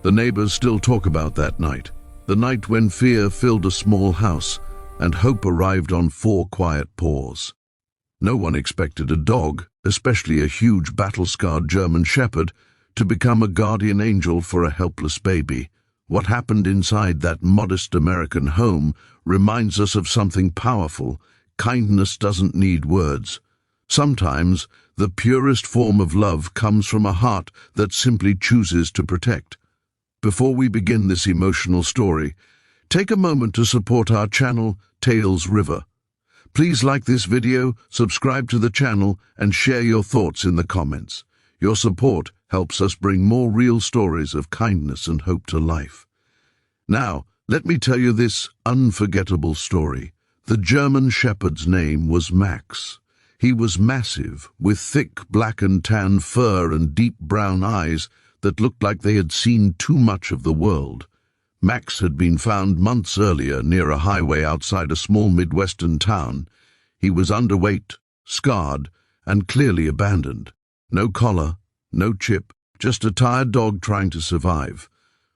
The neighbors still talk about that night, the night when fear filled a small house and hope arrived on 4 quiet paws. No one expected a dog, especially a huge battle-scarred German shepherd, to become a guardian angel for a helpless baby. What happened inside that modest American home reminds us of something powerful. Kindness doesn't need words. Sometimes the purest form of love comes from a heart that simply chooses to protect. Before we begin this emotional story, take a moment to support our channel, Tales River. Please like this video, subscribe to the channel, and share your thoughts in the comments. Your support helps us bring more real stories of kindness and hope to life. Now, let me tell you this unforgettable story. The German shepherd's name was Max. He was massive, with thick black and tan fur and deep brown eyes that looked like they had seen too much of the world. Max had been found months earlier near a highway outside a small Midwestern town. He was underweight, scarred, and clearly abandoned. No collar, no chip, just a tired dog trying to survive.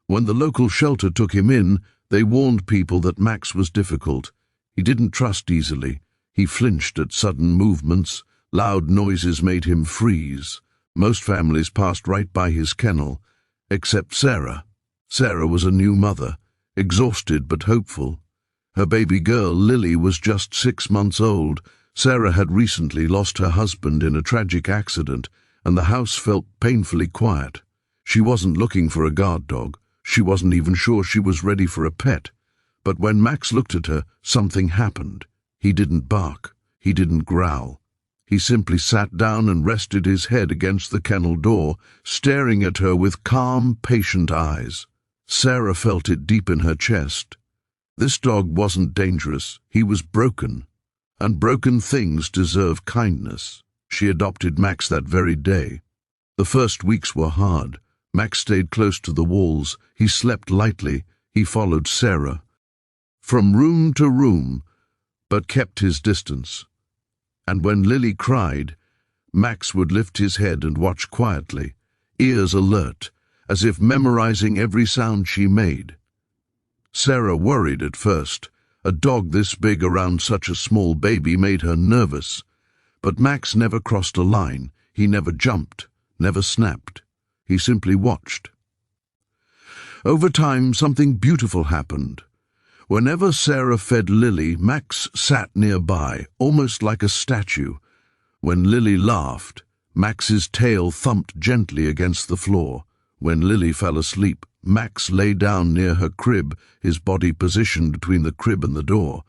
When the local shelter took him in, they warned people that Max was difficult. He didn't trust easily. He flinched at sudden movements. Loud noises made him freeze. Most families passed right by his kennel, except Sarah. Sarah was a new mother, exhausted but hopeful. Her baby girl, Lily, was just 6 months old. Sarah had recently lost her husband in a tragic accident, and the house felt painfully quiet. She wasn't looking for a guard dog. She wasn't even sure she was ready for a pet. But when Max looked at her, something happened. He didn't bark. He didn't growl. He simply sat down and rested his head against the kennel door, staring at her with calm, patient eyes. Sarah felt it deep in her chest. This dog wasn't dangerous. He was broken. And broken things deserve kindness. She adopted Max that very day. The first weeks were hard. Max stayed close to the walls. He slept lightly. He followed Sarah from room to room, but kept his distance. And when Lily cried, Max would lift his head and watch quietly, ears alert, as if memorizing every sound she made. Sarah worried at first. A dog this big around such a small baby made her nervous. But Max never crossed a line. He never jumped, never snapped. He simply watched. Over time, something beautiful happened. Whenever Sarah fed Lily, Max sat nearby, almost like a statue. When Lily laughed, Max's tail thumped gently against the floor. When Lily fell asleep, Max lay down near her crib, his body positioned between the crib and the door.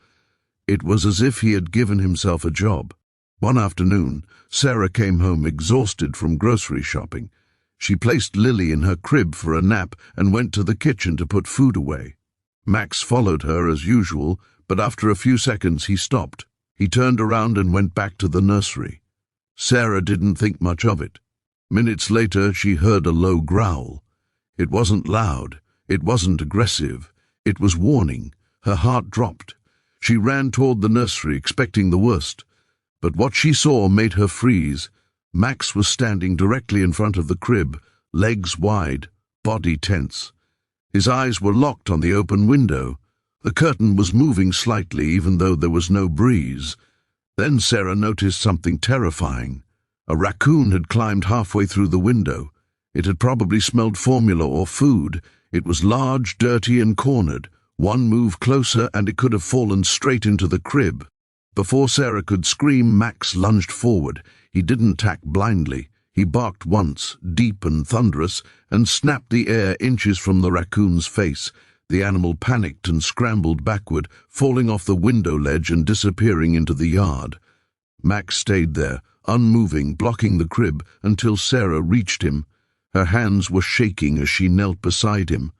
It was as if he had given himself a job. One afternoon, Sarah came home exhausted from grocery shopping. She placed Lily in her crib for a nap and went to the kitchen to put food away. Max followed her as usual, but after a few seconds he stopped. He turned around and went back to the nursery. Sarah didn't think much of it. Minutes later, she heard a low growl. It wasn't loud. It wasn't aggressive. It was warning. Her heart dropped. She ran toward the nursery, expecting the worst. But what she saw made her freeze. Max was standing directly in front of the crib, legs wide, body tense. His eyes were locked on the open window. The curtain was moving slightly, even though there was no breeze. Then Sarah noticed something terrifying. A raccoon had climbed halfway through the window. It had probably smelled formula or food. It was large, dirty, and cornered. One move closer and it could have fallen straight into the crib. Before Sarah could scream, Max lunged forward. He didn't tack blindly. He barked once, deep and thunderous, and snapped the air inches from the raccoon's face. The animal panicked and scrambled backward, falling off the window ledge and disappearing into the yard. Max stayed there, unmoving, blocking the crib, until Sarah reached him. Her hands were shaking as she knelt beside him.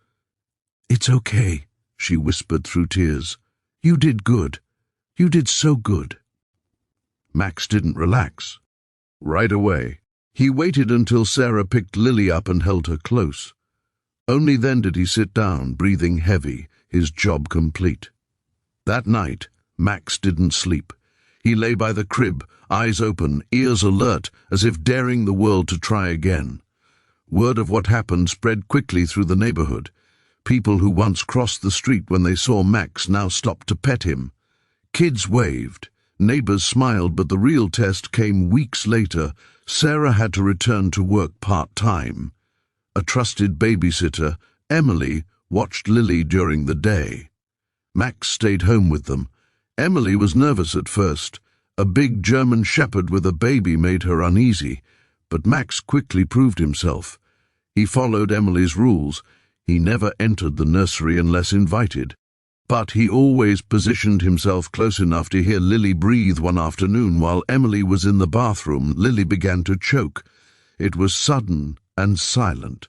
"It's okay," she whispered through tears. "You did good. You did so good." Max didn't relax. Right away. He waited until Sarah picked Lily up and held her close. Only then did he sit down, breathing heavy, his job complete. That night, Max didn't sleep. He lay by the crib, eyes open, ears alert, as if daring the world to try again. Word of what happened spread quickly through the neighborhood. People who once crossed the street when they saw Max now stopped to pet him. Kids waved. Neighbors smiled, but the real test came weeks later. Sarah had to return to work part-time. A trusted babysitter, Emily, watched Lily during the day. Max stayed home with them. Emily was nervous at first. A big German shepherd with a baby made her uneasy, but Max quickly proved himself. He followed Emily's rules. He never entered the nursery unless invited. But he always positioned himself close enough to hear Lily breathe. One afternoon, while Emily was in the bathroom, Lily began to choke. It was sudden and silent.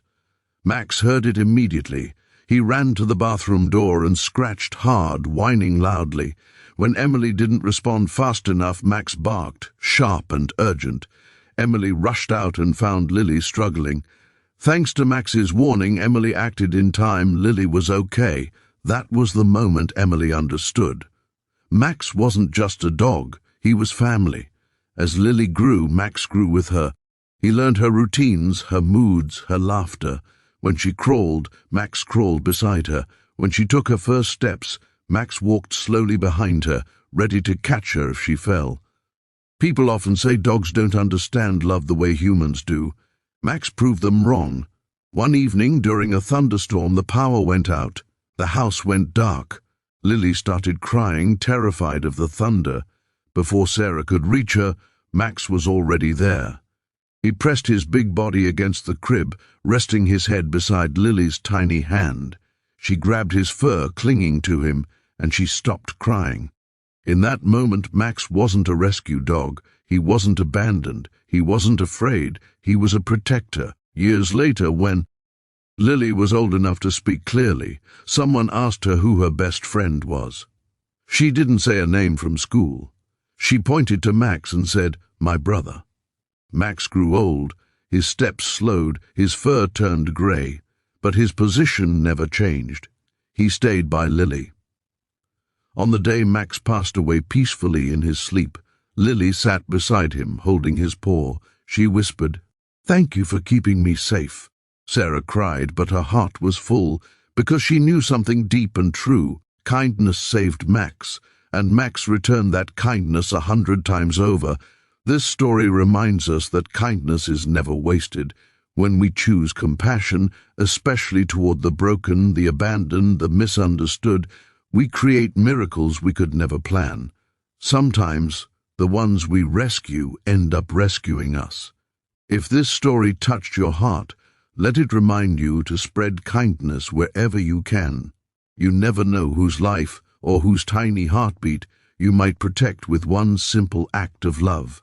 Max heard it immediately. He ran to the bathroom door and scratched hard, whining loudly. When Emily didn't respond fast enough, Max barked, sharp and urgent. Emily rushed out and found Lily struggling. Thanks to Max's warning, Emily acted in time. Lily was okay. That was the moment Emily understood. Max wasn't just a dog, he was family. As Lily grew, Max grew with her. He learned her routines, her moods, her laughter. When she crawled, Max crawled beside her. When she took her first steps, Max walked slowly behind her, ready to catch her if she fell. People often say dogs don't understand love the way humans do. Max proved them wrong. One evening, during a thunderstorm, the power went out. The house went dark. Lily started crying, terrified of the thunder. Before Sarah could reach her, Max was already there. He pressed his big body against the crib, resting his head beside Lily's tiny hand. She grabbed his fur, clinging to him, and she stopped crying. In that moment, Max wasn't a rescue dog. He wasn't abandoned. He wasn't afraid. He was a protector. Years later, when Lily was old enough to speak clearly, someone asked her who her best friend was. She didn't say a name from school. She pointed to Max and said, "My brother." Max grew old. His steps slowed. His fur turned gray. But his position never changed. He stayed by Lily. On the day Max passed away peacefully in his sleep, Lily sat beside him, holding his paw. She whispered, "Thank you for keeping me safe." Sarah cried, but her heart was full, because she knew something deep and true. Kindness saved Max, and Max returned that kindness 100 times over. This story reminds us that kindness is never wasted. When we choose compassion, especially toward the broken, the abandoned, the misunderstood, we create miracles we could never plan. Sometimes, the ones we rescue end up rescuing us. If this story touched your heart, let it remind you to spread kindness wherever you can. You never know whose life or whose tiny heartbeat you might protect with one simple act of love.